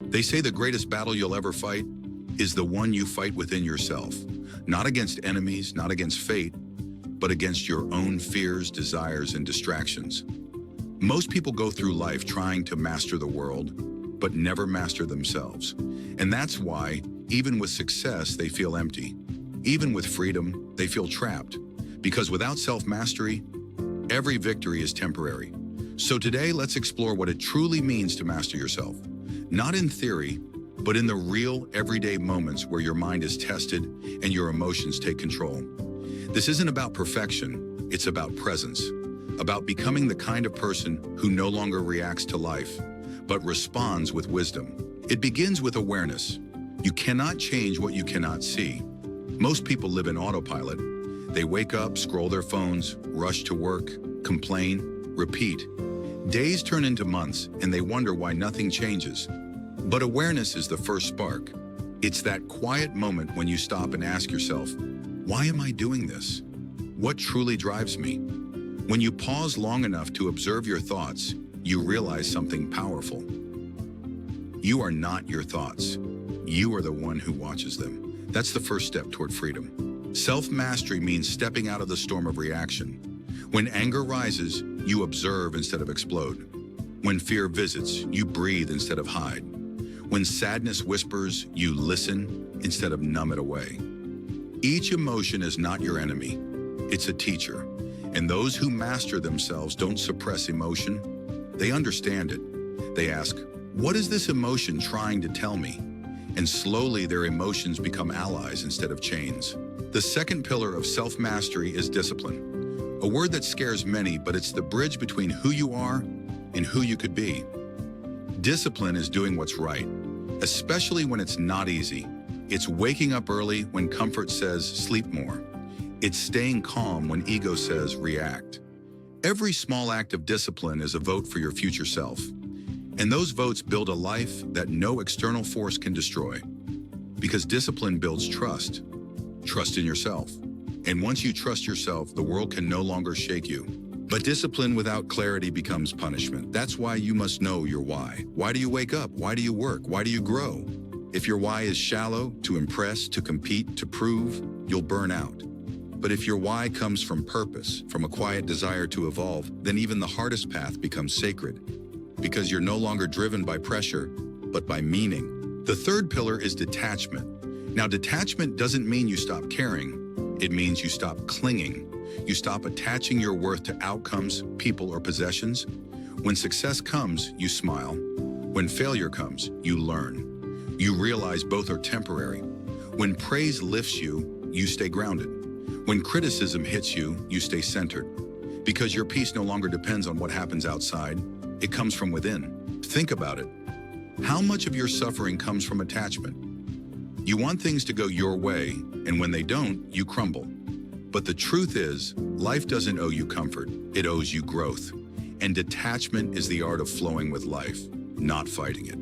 They say the greatest battle you'll ever fight is the one you fight within yourself, not against enemies, not against fate, but against your own fears, desires, and distractions. Most people go through life trying to master the world, but never master themselves. And that's why, even with success, they feel empty. Even with freedom, they feel trapped. Because without self-mastery, every victory is temporary. So today, let's explore what it truly means to master yourself. Not in theory, but in the real, everyday moments where your mind is tested and your emotions take control. This isn't about perfection, it's about presence. About becoming the kind of person who no longer reacts to life, but responds with wisdom. It begins with awareness. You cannot change what you cannot see. Most people live in autopilot. They wake up, scroll their phones, rush to work, complain, repeat. Days turn into months, and they wonder why nothing changes. But awareness is the first spark. It's that quiet moment when you stop and ask yourself, why am I doing this? What truly drives me? When you pause long enough to observe your thoughts, you realize something powerful. You are not your thoughts. You are the one who watches them. That's the first step toward freedom. Self-mastery means stepping out of the storm of reaction. When anger rises, you observe instead of explode. When fear visits, you breathe instead of hide. When sadness whispers, you listen instead of numb it away. Each emotion is not your enemy. It's a teacher. And those who master themselves don't suppress emotion. They understand it. They ask, what is this emotion trying to tell me? And slowly their emotions become allies instead of chains. The second pillar of self-mastery is discipline. A word that scares many, but it's the bridge between who you are and who you could be. Discipline is doing what's right, especially when it's not easy. It's waking up early when comfort says sleep more. It's staying calm when ego says react. Every small act of discipline is a vote for your future self. And those votes build a life that no external force can destroy. Because discipline builds trust. Trust in yourself. And once you trust yourself, the world can no longer shake you. But discipline without clarity becomes punishment. That's why you must know your why. Why do you wake up? Why do you work? Why do you grow? If your why is shallow, to impress, to compete, to prove, you'll burn out. But if your why comes from purpose, from a quiet desire to evolve, then even the hardest path becomes sacred. Because you're no longer driven by pressure, but by meaning. The third pillar is detachment. Now, detachment doesn't mean you stop caring. It means you stop clinging. You stop attaching your worth to outcomes, people, or possessions. When success comes, you smile. When failure comes, you learn. You realize both are temporary. When praise lifts you, you stay grounded. When criticism hits you, you stay centered. Because your peace no longer depends on what happens outside. It comes from within. Think about it. How much of your suffering comes from attachment? You want things to go your way, and when they don't, you crumble. But the truth is, life doesn't owe you comfort, it owes you growth. And detachment is the art of flowing with life, not fighting it.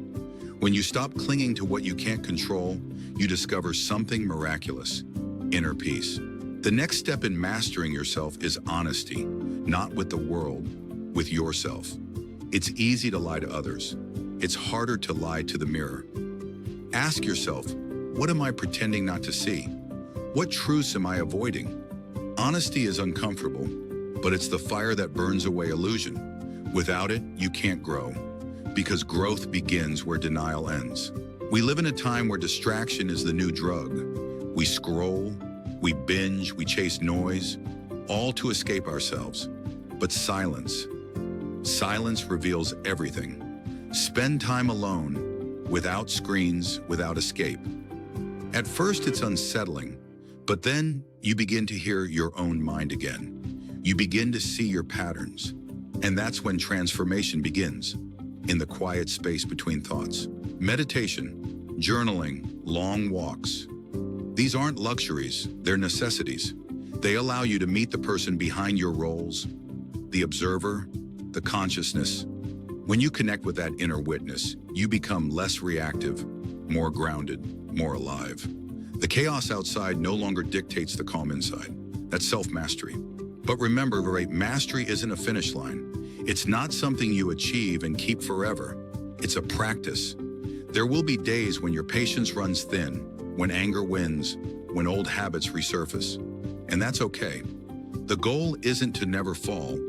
When you stop clinging to what you can't control, you discover something miraculous, inner peace. The next step in mastering yourself is honesty, not with the world, with yourself. It's easy to lie to others. It's harder to lie to the mirror. Ask yourself, what am I pretending not to see? What truths am I avoiding? Honesty is uncomfortable, but it's the fire that burns away illusion. Without it, you can't grow, because growth begins where denial ends. We live in a time where distraction is the new drug. We scroll, we binge, we chase noise, all to escape ourselves. But silence reveals everything. Spend time alone, without screens, without escape. At first, it's unsettling, but then you begin to hear your own mind again. You begin to see your patterns. And that's when transformation begins, in the quiet space between thoughts. Meditation, journaling, long walks. These aren't luxuries, they're necessities. They allow you to meet the person behind your roles, the observer, the consciousness. When you connect with that inner witness, you become less reactive, more grounded, more alive. The chaos outside no longer dictates the calm inside. That's self-mastery. But remember, great mastery isn't a finish line. It's not something you achieve and keep forever. It's a practice. There will be days when your patience runs thin, when anger wins, when old habits resurface. And that's okay. The goal isn't to never fall.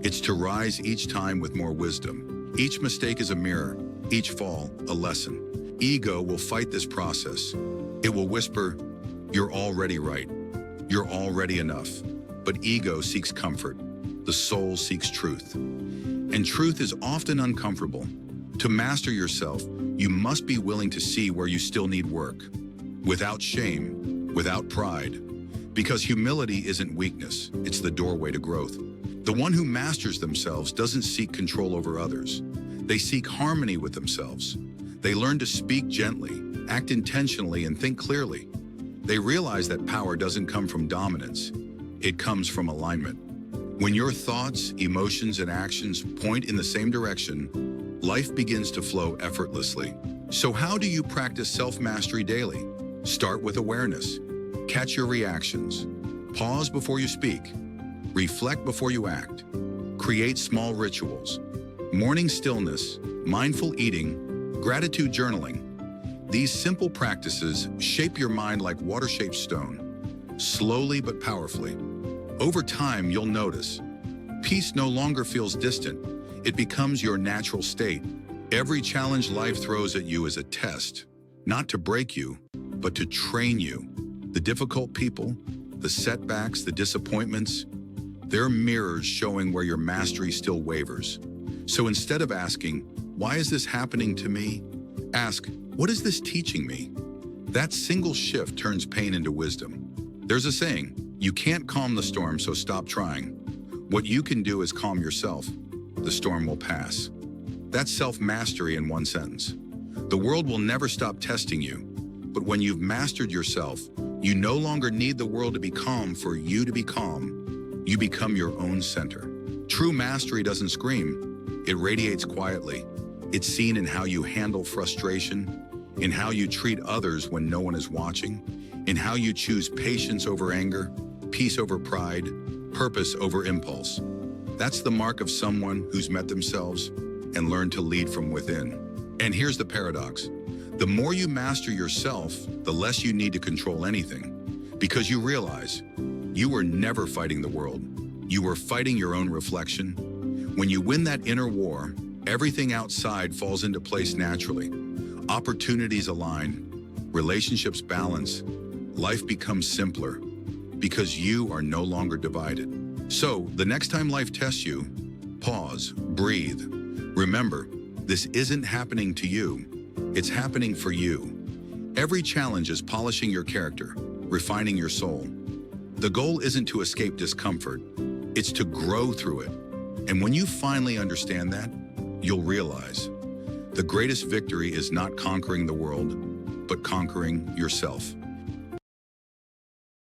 It's to rise each time with more wisdom. Each mistake is a mirror, each fall a lesson. Ego will fight this process. It will whisper, "You're already right. You're already enough." But ego seeks comfort. The soul seeks truth. And truth is often uncomfortable. To master yourself, you must be willing to see where you still need work. Without shame, without pride. Because humility isn't weakness, it's the doorway to growth. The one who masters themselves doesn't seek control over others. They seek harmony with themselves. They learn to speak gently, act intentionally, and think clearly. They realize that power doesn't come from dominance. It comes from alignment. When your thoughts, emotions, and actions point in the same direction, life begins to flow effortlessly. So how do you practice self-mastery daily? Start with awareness. Catch your reactions. Pause before you speak. Reflect before you act. Create small rituals. Morning stillness, mindful eating, gratitude journaling. These simple practices shape your mind like water-shaped stone, slowly but powerfully. Over time, you'll notice. Peace no longer feels distant. It becomes your natural state. Every challenge life throws at you is a test, not to break you, but to train you. The difficult people, the setbacks, the disappointments, they're mirrors showing where your mastery still wavers. So instead of asking, "Why is this happening to me?" ask, "What is this teaching me?" That single shift turns pain into wisdom. There's a saying, "You can't calm the storm, so stop trying." What you can do is calm yourself. The storm will pass. That's self-mastery in one sentence. The world will never stop testing you. But when you've mastered yourself, you no longer need the world to be calm for you to be calm. You become your own center. True mastery doesn't scream. It radiates quietly. It's seen in how you handle frustration, in how you treat others when no one is watching, in how you choose patience over anger, peace over pride, purpose over impulse. That's the mark of someone who's met themselves and learned to lead from within. And here's the paradox. The more you master yourself, the less you need to control anything. Because you realize you were never fighting the world. You were fighting your own reflection. When you win that inner war, everything outside falls into place naturally. Opportunities align, relationships balance, life becomes simpler because you are no longer divided. So, the next time life tests you, pause, breathe. Remember, this isn't happening to you. It's happening for you. Every challenge is polishing your character, refining your soul. The goal isn't to escape discomfort, it's to grow through it. And when you finally understand that, you'll realize the greatest victory is not conquering the world, but conquering yourself.